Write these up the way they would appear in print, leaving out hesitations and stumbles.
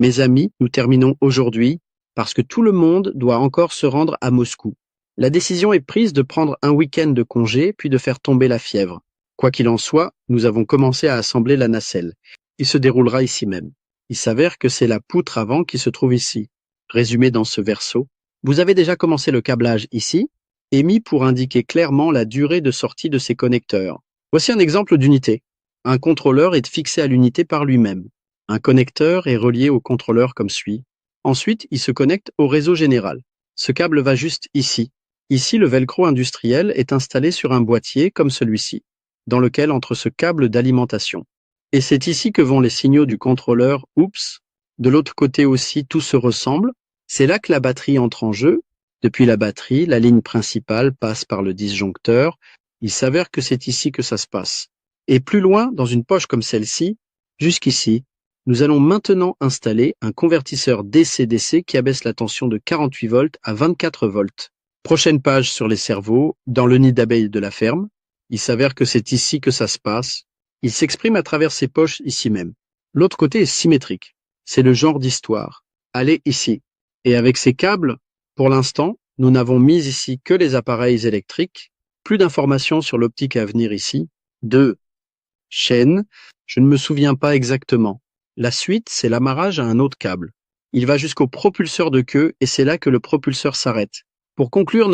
Mes amis, nous terminons aujourd'hui parce que tout le monde doit encore se rendre à Moscou. La décision est prise de prendre un week-end de congé puis de faire tomber la fièvre. Quoi qu'il en soit, nous avons commencé à assembler la nacelle. Il se déroulera ici même. Il s'avère que c'est la poutre avant qui se trouve ici, résumée dans ce verso. Vous avez déjà commencé le câblage ici, émis pour indiquer clairement la durée de sortie de ces connecteurs. Voici un exemple d'unité. Un contrôleur est fixé à l'unité par lui-même. Un connecteur est relié au contrôleur comme suit. Ensuite, il se connecte au réseau général. Ce câble va juste ici. Ici, le velcro industriel est installé sur un boîtier comme celui-ci, dans lequel entre ce câble d'alimentation. Et c'est ici que vont les signaux du contrôleur « Oups ». De l'autre côté aussi, tout se ressemble. C'est là que la batterie entre en jeu. Depuis la batterie, la ligne principale passe par le disjoncteur. Il s'avère que c'est ici que ça se passe. Et plus loin, dans une poche comme celle-ci, jusqu'ici, nous allons maintenant installer un convertisseur DC-DC qui abaisse la tension de 48 volts à 24 volts. Prochaine page sur les cerveaux, dans le nid d'abeilles de la ferme. Il s'avère que c'est ici que ça se passe. Il s'exprime à travers ces poches ici même. L'autre côté est symétrique. C'est le genre d'histoire. Allez ici. Et avec ces câbles, pour l'instant, nous n'avons mis ici que les appareils électriques. Plus d'informations sur l'optique à venir ici. 2 chaînes. Je ne me souviens pas exactement. La suite, c'est l'amarrage à un autre câble. Il va jusqu'au propulseur de queue et c'est là que le propulseur s'arrête. Pour conclure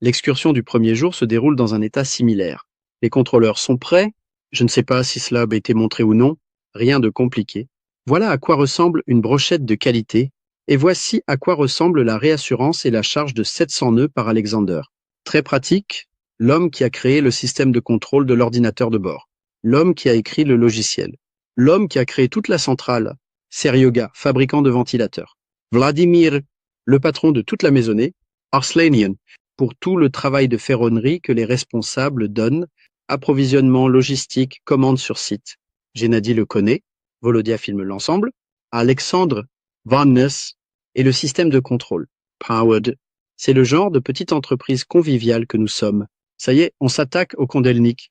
l'excursion du premier jour se déroule dans un état similaire. Les contrôleurs sont prêts. Je ne sais pas si cela a été montré ou non. Rien de compliqué. Voilà à quoi ressemble une brochette de qualité. Et voici à quoi ressemble la réassurance et la charge de 700 nœuds par Alexander. Très pratique, l'homme qui a créé le système de contrôle de l'ordinateur de bord. L'homme qui a écrit le logiciel. L'homme qui a créé toute la centrale. Seryoga, fabricant de ventilateurs. Vladimir, le patron de toute la maisonnée. Arslanian, pour tout le travail de ferronnerie que les responsables donnent. Approvisionnement, logistique, commande sur site. Gennady le connaît. Volodia filme l'ensemble. Alexandre Vannes et le système de contrôle. Powered. C'est le genre de petite entreprise conviviale que nous sommes. Ça y est, on s'attaque au Kondelnik.